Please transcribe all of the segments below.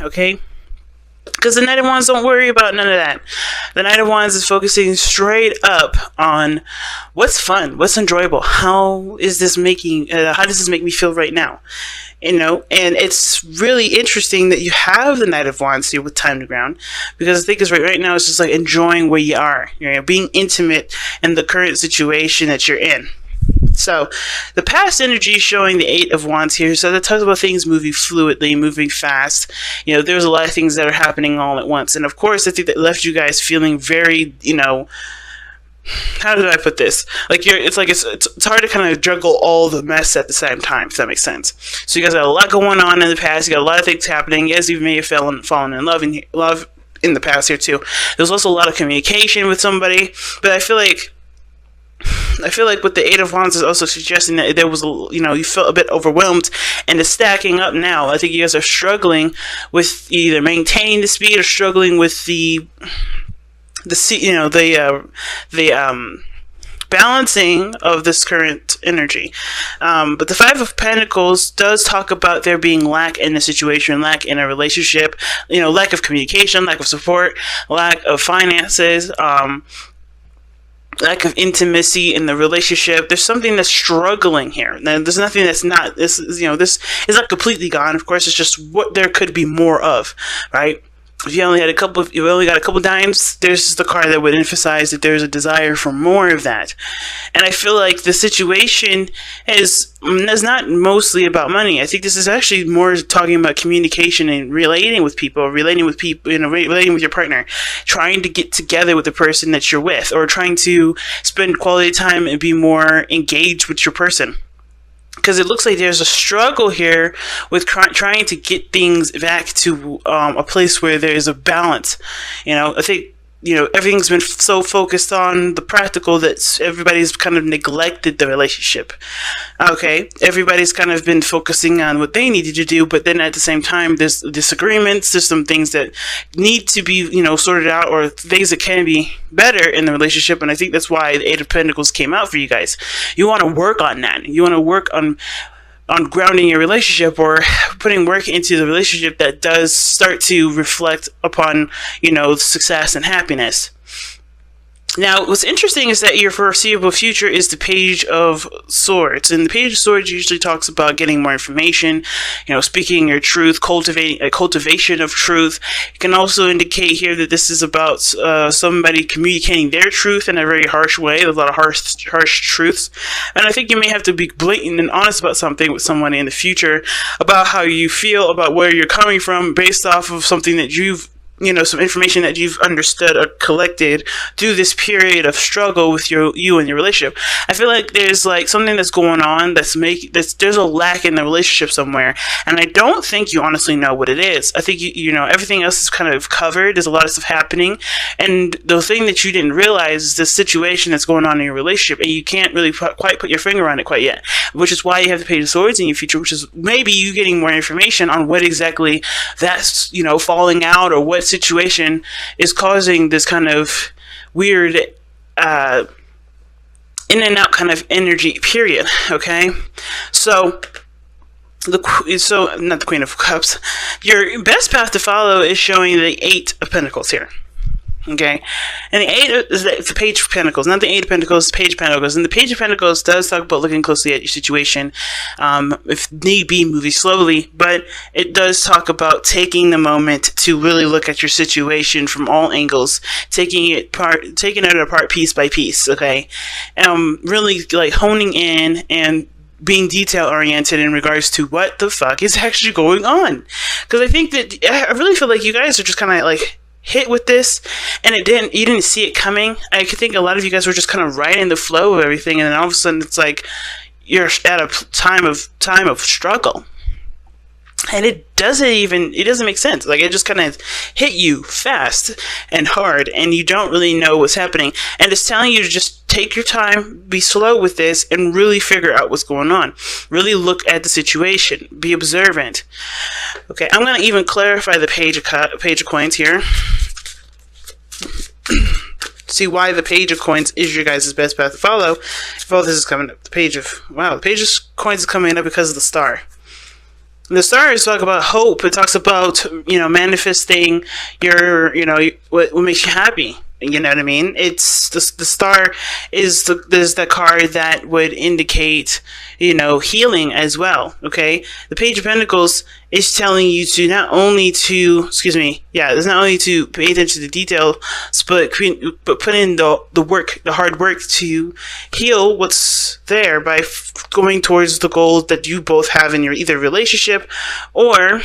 okay? Because the Knight of Wands don't worry about none of that. The Knight of Wands is focusing straight up on what's fun, what's enjoyable, how does this make me feel right now? And it's really interesting that you have the Knight of Wands here with time to ground, because I think it's right now it's just like enjoying where you are, being intimate in the current situation that you're in. So, the past energy is showing the Eight of Wands here. So that talks about things moving fluidly, moving fast. There's a lot of things that are happening all at once. And of course, I think that left you guys feeling very, how did I put this? It's hard to kind of juggle all the mess at the same time, if that makes sense. So you guys got a lot going on in the past. You got a lot of things happening. Yes, you may have fallen in love in the past here too. There's also a lot of communication with somebody, but I feel like with the Eight of Wands is also suggesting that there was, you felt a bit overwhelmed, and it's stacking up now. I think you guys are struggling with either maintaining the speed or struggling with the balancing of this current energy. But the Five of Pentacles does talk about there being lack in a situation, lack in a relationship, lack of communication, lack of support, lack of finances, lack of intimacy in the relationship. There's something that's struggling here. Now, there's nothing that's not. This is not completely gone. Of course, it's just what there could be more of, right? If you only got a couple dimes, there's the card that would emphasize that there's a desire for more of that. And I feel like the situation is not mostly about money. I think this is actually more talking about communication and relating with people, relating with your partner, trying to get together with the person that you're with, or trying to spend quality time and be more engaged with your person. Because it looks like there's a struggle here with trying to get things back to a place where there is a balance. I think, everything's been so focused on the practical that everybody's kind of neglected the relationship. Okay, everybody's kind of been focusing on what they needed to do, but then at the same time, there's disagreements, there's some things that need to be, sorted out, or things that can be better in the relationship, and I think that's why the Eight of Pentacles came out for you guys. You want to work on that. You want to work on grounding your relationship, or putting work into the relationship that does start to reflect upon, success and happiness. Now, what's interesting is that your foreseeable future is the Page of Swords. And the Page of Swords usually talks about getting more information, speaking your truth, cultivating a cultivation of truth. It can also indicate here that this is about somebody communicating their truth in a very harsh way. There's a lot of harsh truths. And I think you may have to be blatant and honest about something with someone in the future, about how you feel, about where you're coming from, based off of something that you've some information that you've understood or collected through this period of struggle with you and your relationship. I feel like there's something that's going on there's a lack in the relationship somewhere, and I don't think you honestly know what it is. I think everything else is kind of covered. There's a lot of stuff happening, and the thing that you didn't realize is the situation that's going on in your relationship, and you can't really quite put your finger on it quite yet, which is why you have the Page of Swords in your future, which is maybe you getting more information on what exactly that's falling out, or what situation is causing this kind of weird in and out kind of energy period. Okay, so not the Queen of Cups. Your best path to follow is showing the Eight of Pentacles here. Okay, and the Eight is the Page of Pentacles, not the Eight of Pentacles, the Page of Pentacles. And the Page of Pentacles does talk about looking closely at your situation, if need be, moving slowly, but it does talk about taking the moment to really look at your situation from all angles, taking it apart piece by piece. Okay, really honing in and being detail oriented in regards to what the fuck is actually going on. Because I think that I really feel like you guys are just kind of hit with this, and you didn't see it coming. I think a lot of you guys were just kind of right in the flow of everything, and then all of a sudden it's like you're at a time of struggle, and it doesn't make sense. It just kind of hit you fast and hard, and you don't really know what's happening, and it's telling you to just take your time, be slow with this, and really figure out what's going on. Really look at the situation, be observant. Okay, I'm going to even clarify the Page of Coins here. See why the Page of Coins is your guys' best path to follow. If all this is coming up, the Page of Coins is coming up because of the Star. The stars talk about hope. It talks about, manifesting your, what makes you happy. You know what I mean? It's the star is the card that would indicate, healing as well. Okay, the Page of Pentacles is telling you to not only to, it's not only to pay attention to the details, but put in the work, the hard work to heal what's there by going towards the goals that you both have in your either relationship, or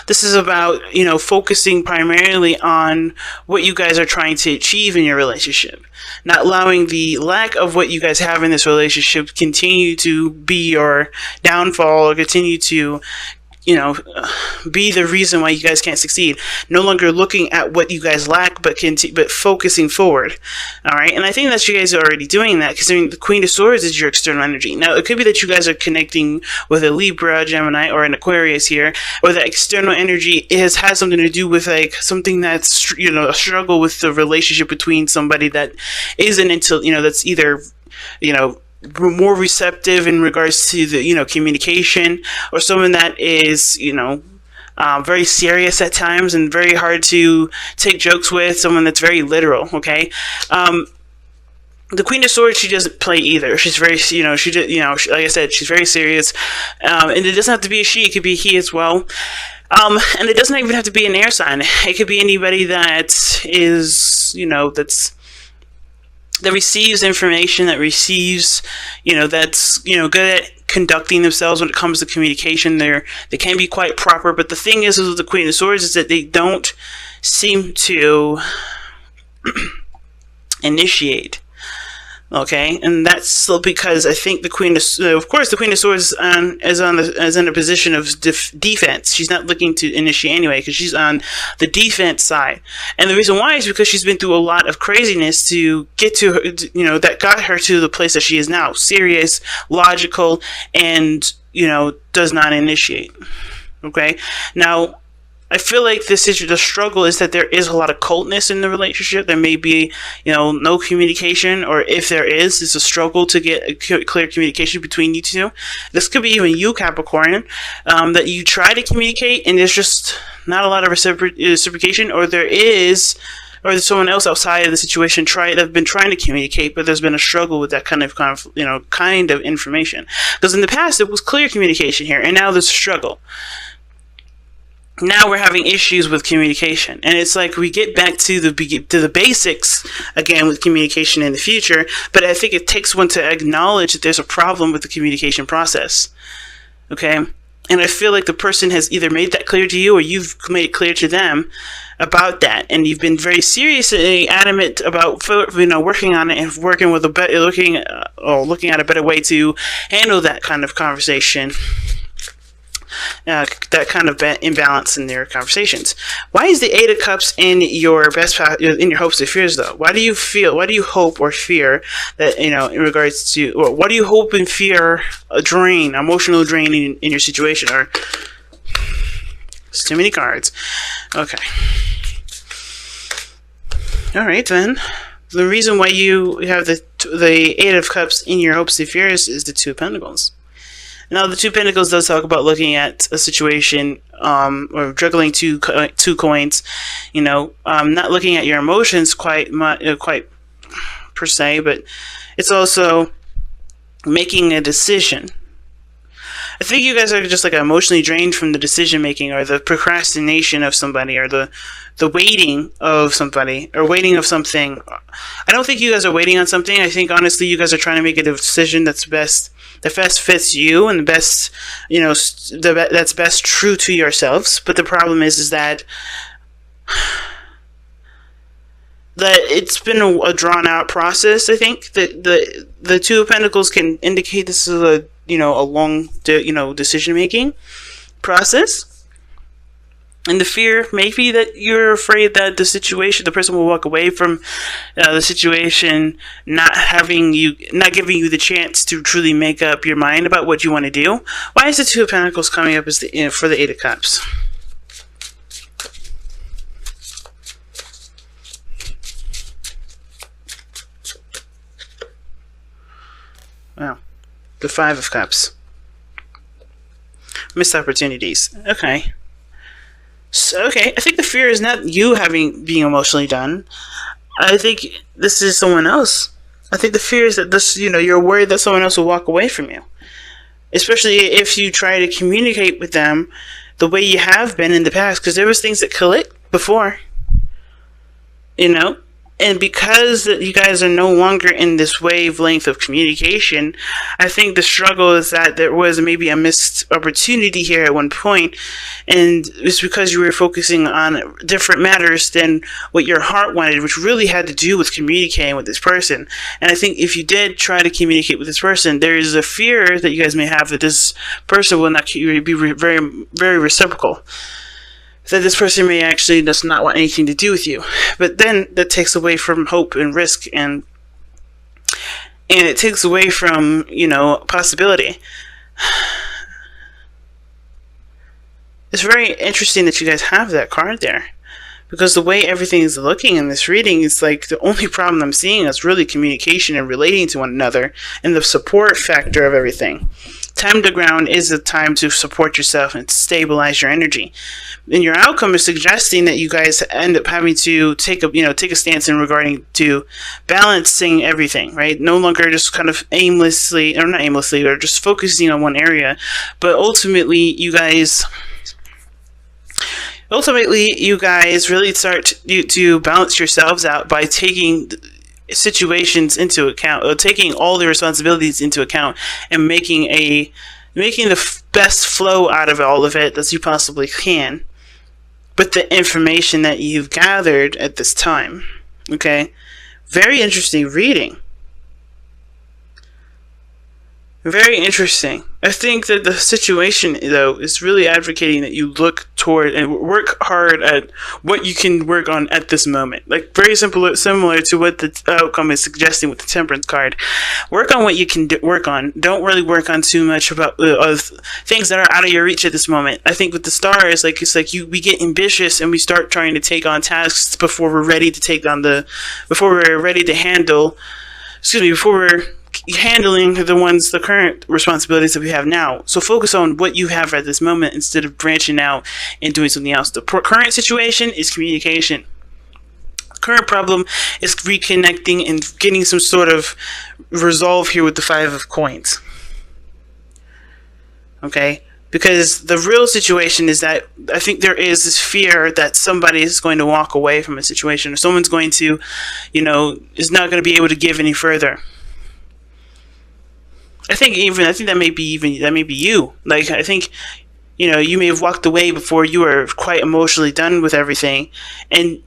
this is about, focusing primarily on what you guys are trying to achieve in your relationship, not allowing the lack of what you guys have in this relationship continue to be your downfall, or continue to, be the reason why you guys can't succeed. No longer looking at what you guys lack, but focusing forward. All right, and I think that you guys are already doing that, because the Queen of Swords is your external energy. Now, it could be that you guys are connecting with a Libra, Gemini, or an Aquarius here, or that external energy has something to do with like something that's a struggle with the relationship between somebody that isn't until that's either more receptive in regards to the communication, or someone that is very serious at times and very hard to take jokes with, someone that's very literal. Okay, the Queen of Swords, she doesn't play either. She's very, like I said, she's very serious, and it doesn't have to be a she; it could be a he as well. And it doesn't even have to be an air sign. It could be anybody that is, that receives information, that receives, that's, good at conducting themselves when it comes to communication. They can be quite proper, but the thing is with the Queen of Swords is that they don't seem to initiate. Okay, and that's because I think the Queen of course, the Queen of Swords is in a position of defense. She's not looking to initiate anyway, because she's on the defense side. And the reason why is because she's been through a lot of craziness to get to her, that got her to the place that she is now. Serious, logical, and, does not initiate. Okay, now, I feel like the struggle is that there is a lot of coldness in the relationship. There may be, no communication, or if there is, it's a struggle to get a clear communication between you two. This could be even you, Capricorn, that you try to communicate and there's just not a lot of reciprocation, or there's someone else outside of the situation have been trying to communicate, but there's been a struggle with that kind of information. Because in the past, it was clear communication here, and now there's a struggle. Now we're having issues with communication, and it's like we get back to the basics again with communication in the future. But I think it takes one to acknowledge that there's a problem with the communication process. Okay, and I feel like the person has either made that clear to you, or you've made it clear to them about that, and you've been very seriously adamant about working on it and working with looking at a better way to handle that kind of conversation. That kind of imbalance in their conversations. Why is the Eight of Cups in your in your hopes and fears though? Why do you hope or fear that, in regards to, or what do you hope and fear emotional drain in your situation? Or it's too many cards. Okay. All right then. The reason why you have the Eight of Cups in your hopes and fears is the Two of Pentacles. Now, the Two of Pentacles does talk about looking at a situation, or juggling two coins, not looking at your emotions quite per se, but it's also making a decision. I think you guys are just like emotionally drained from the decision making, or the procrastination of somebody, or the waiting of somebody, or waiting of something. I don't think you guys are waiting on something. I think honestly you guys are trying to make a decision that best fits you, and the best, that's best true to yourselves. But the problem is that it's been a drawn out process. I think that the Two of Pentacles can indicate this is a long decision making process. And the fear may be that you're afraid that the person will walk away from the situation, not giving you the chance to truly make up your mind about what you want to do. Why is the Two of Pentacles coming up as for the Eight of Cups? Wow. The Five of Cups. Missed opportunities. Okay. So, okay, I think the fear is not you being emotionally done. I think this is someone else. I think the fear is that you're worried that someone else will walk away from you. Especially if you try to communicate with them the way you have been in the past, because there was things that clicked before, you know? And because you guys are no longer in this wavelength of communication, I think the struggle is that there was maybe a missed opportunity here at one point, and it's because you were focusing on different matters than what your heart wanted, which really had to do with communicating with this person. And I think if you did try to communicate with this person, there is a fear that you guys may have that this person will not be very, very reciprocal. That this person may actually does not want anything to do with you. But then that takes away from hope and risk, and it takes away from, possibility. It's very interesting that you guys have that card there, because the way everything is looking in this reading is like the only problem I'm seeing is really communication and relating to one another and the support factor of everything. Time to ground is a time to support yourself and stabilize your energy. And your outcome is suggesting that you guys end up having to take a stance in regarding to balancing everything, right? No longer just kind of aimlessly, or not aimlessly, or just focusing on one area, but ultimately you guys really start to balance yourselves out by taking situations into account, or taking all the responsibilities into account, and making the best flow out of all of it as you possibly can with the information that you've gathered at this time. Okay, very interesting reading. Very interesting. I think that the situation, though, is really advocating that you look toward and work hard at what you can work on at this moment. Like, very similar to what the outcome is suggesting with the Temperance card. Work on what you can work on. Don't really work on too much about things that are out of your reach at this moment. I think with the Star, it's like we get ambitious and we start trying to take on tasks before we're ready to handle. Before we're handling the current responsibilities that we have now. So focus on what you have at this moment instead of branching out and doing something else. The current situation is communication. Current problem is reconnecting and getting some sort of resolve here with the 5 of Coins. Okay? Because the real situation is that I think there is this fear that somebody is going to walk away from a situation, or someone's going to, is not going to be able to give any further. I think that may be you. Like, I think, you may have walked away before you were quite emotionally done with everything, and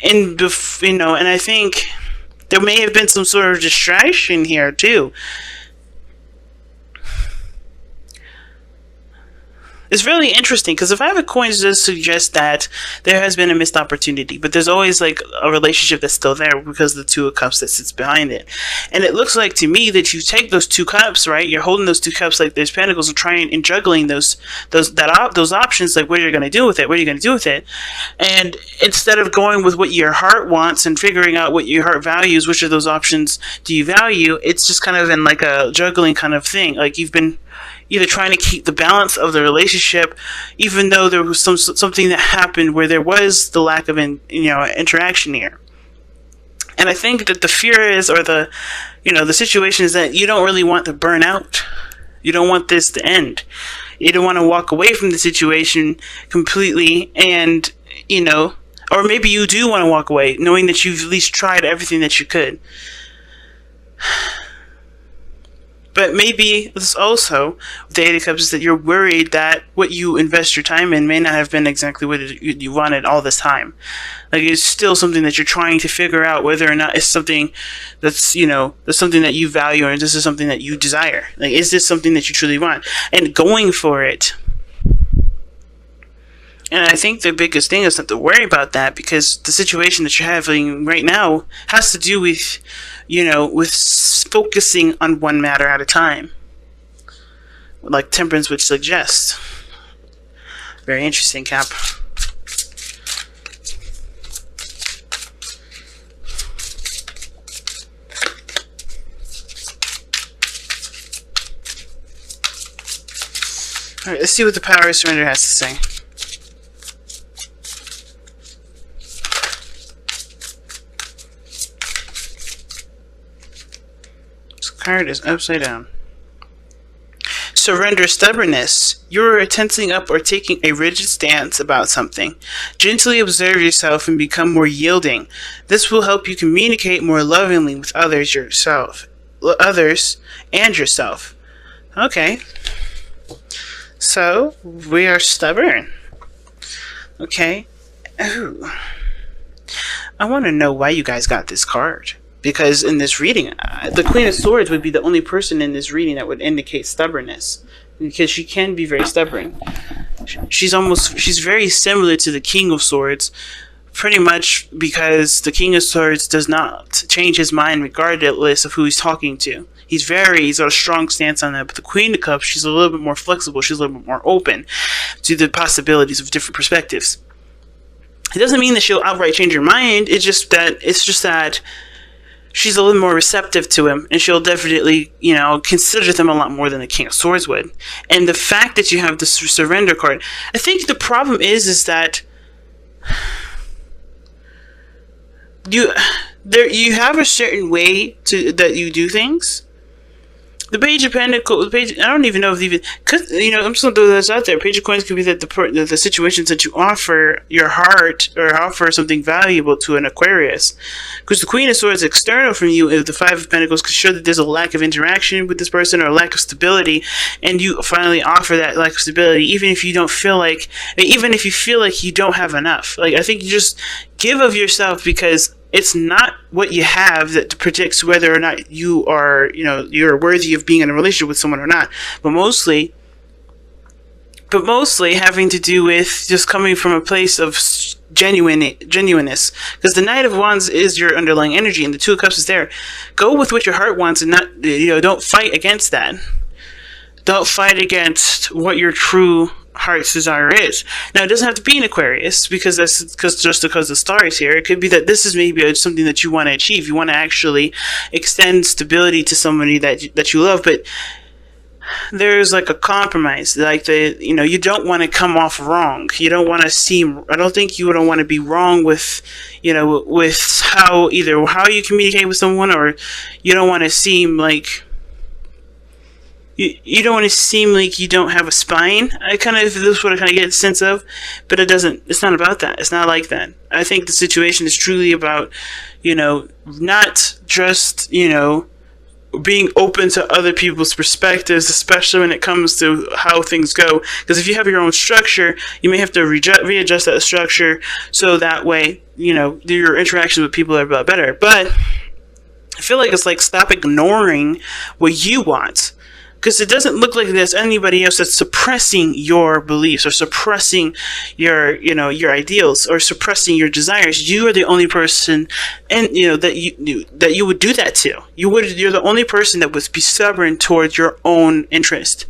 I think there may have been some sort of distraction here too. It's really interesting because the 5 of Coins does suggest that there has been a missed opportunity, but there's always like a relationship that's still there because of the 2 of Cups that sits behind it. And it looks like to me that you take those 2 cups, right? You're holding those 2 cups like there's Pentacles and trying and juggling those options, like what you're going to do with it. And instead of going with what your heart wants and figuring out what your heart values, which of those options do you value, it's just kind of in like a juggling kind of thing. Like you've been either trying to keep the balance of the relationship, even though there was something that happened where there was the lack of interaction here. And I think that the fear is, or the situation is that you don't really want to burn out. You don't want this to end. You don't want to walk away from the situation completely, and or maybe you do want to walk away, knowing that you've at least tried everything that you could. But maybe it's also, with the 8 of Cups, is that you're worried that what you invest your time in may not have been exactly what you wanted all this time. Like, it's still something that you're trying to figure out whether or not it's something that's something that you value, or this is something that you desire. Like, is this something that you truly want? And going for it. And I think the biggest thing is not to worry about that, because the situation that you're having right now has to do with, with focusing on one matter at a time. Like Temperance would suggest. Very interesting, Cap. All right, let's see what the power of surrender has to say. This card is upside down. Surrender stubbornness. You are tensing up or taking a rigid stance about something. Gently observe yourself and become more yielding. This will help you communicate more lovingly with others and yourself. Okay. So, we are stubborn. Okay. Ooh. I want to know why you guys got this card. Because in this reading, the Queen of Swords would be the only person in this reading that would indicate stubbornness. Because she can be very stubborn. She's very similar to the King of Swords. Pretty much because the King of Swords does not change his mind regardless of who he's talking to. He's got a strong stance on that. But the Queen of Cups, she's a little bit more flexible. She's a little bit more open to the possibilities of different perspectives. It doesn't mean that she'll outright change her mind. It's just that she's a little more receptive to him, and she'll definitely, consider them a lot more than the King of Swords would. And the fact that you have the surrender card, I think the problem is that you have a certain way that you do things. The Page of Pentacles, I don't even know if even, cause, I'm just going to throw this out there. Page of Coins could be that the situations that you offer your heart or offer something valuable to an Aquarius. Because the Queen of Swords external from you, if the Five of Pentacles could show that there's a lack of interaction with this person or a lack of stability, and you finally offer that lack of stability, even if you feel like you don't have enough. Like, I think you just give of yourself, because it's not what you have that predicts whether or not you are, you're worthy of being in a relationship with someone or not. But mostly having to do with just coming from a place of genuineness. Because the Knight of Wands is your underlying energy, and the Two of Cups is there. Go with what your heart wants, and not, don't fight against that. Don't fight against what your true heart's desire is. Now, it doesn't have to be an Aquarius, because the star is here. It could be that this is maybe something that you want to achieve. You want to actually extend stability to somebody that you love, but there's like a compromise. Like you don't want to come off wrong. You don't want to seem. I don't think you don't want to be wrong with, with how you communicate with someone, or you don't want to seem like. You don't want to seem like you don't have a spine. This is what I kind of get a sense of, but it's not about that. It's not like that. I think the situation is truly about, not just, being open to other people's perspectives, especially when it comes to how things go. Because if you have your own structure, you may have to readjust that structure so that way, your interactions with people are a lot better. But I feel like it's like, stop ignoring what you want. Because it doesn't look like there's anybody else that's suppressing your beliefs or suppressing your ideals or suppressing your desires. You are the only person, and that you would do that to. You're the only person that would be stubborn towards your own interest.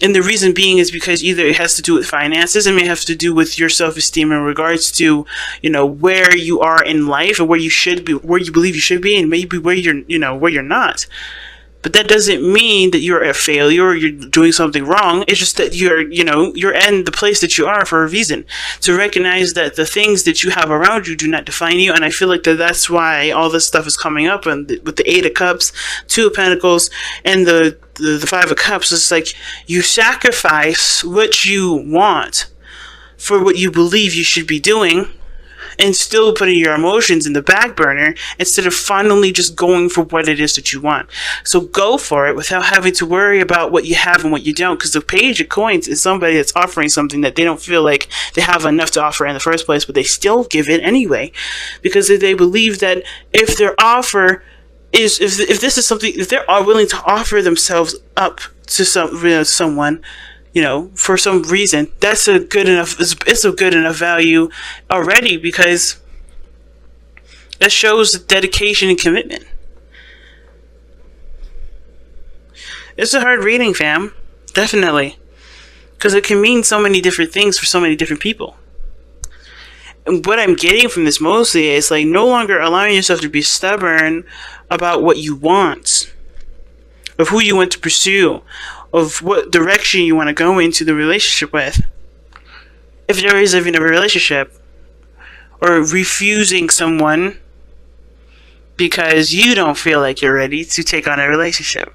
And the reason being is because either it has to do with finances, it may have to do with your self-esteem in regards to, where you are in life, or where you should be, where you believe you should be, and maybe where you're not. But that doesn't mean that you're a failure or you're doing something wrong. It's just that you're in the place that you are for a reason. To recognize that the things that you have around you do not define you. And I feel like that's why all this stuff is coming up. And with the Eight of Cups, Two of Pentacles, and the Five of Cups, it's like you sacrifice what you want for what you believe you should be doing, and still putting your emotions in the back burner instead of finally just going for what it is that you want. So go for it without having to worry about what you have and what you don't, because the Page of Coins is somebody that's offering something that they don't feel like they have enough to offer in the first place, but they still give it anyway, because they believe that if their offer is, if this is something, if they are willing to offer themselves up to someone, for some reason, that's a good enough. It's a good enough value already, because that shows dedication and commitment. It's a hard reading, fam. Definitely, because it can mean so many different things for so many different people. And what I'm getting from this mostly is like no longer allowing yourself to be stubborn about what you want, of who you want to pursue, of what direction you want to go into the relationship with. If there is even a relationship, or refusing someone because you don't feel like you're ready to take on a relationship.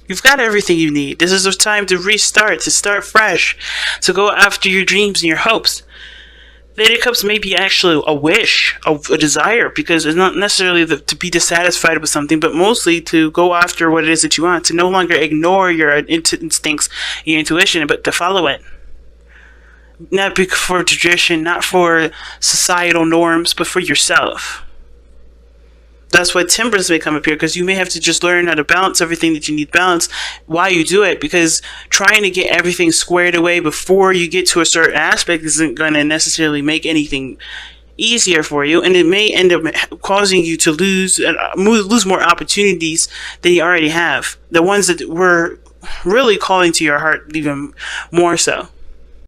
You've got everything you need. This is the time to restart, to start fresh, to go after your dreams and your hopes. The Eight of Cups may be actually a wish, a desire, because it's not necessarily to be dissatisfied with something, but mostly to go after what it is that you want, to no longer ignore your instincts, your intuition, but to follow it. Not for tradition, not for societal norms, but for yourself. That's why temperance may come up here, because you may have to just learn how to balance everything that you need balance while you do it, because trying to get everything squared away before you get to a certain aspect isn't going to necessarily make anything easier for you, and it may end up causing you to lose more opportunities than you already have, the ones that were really calling to your heart even more so.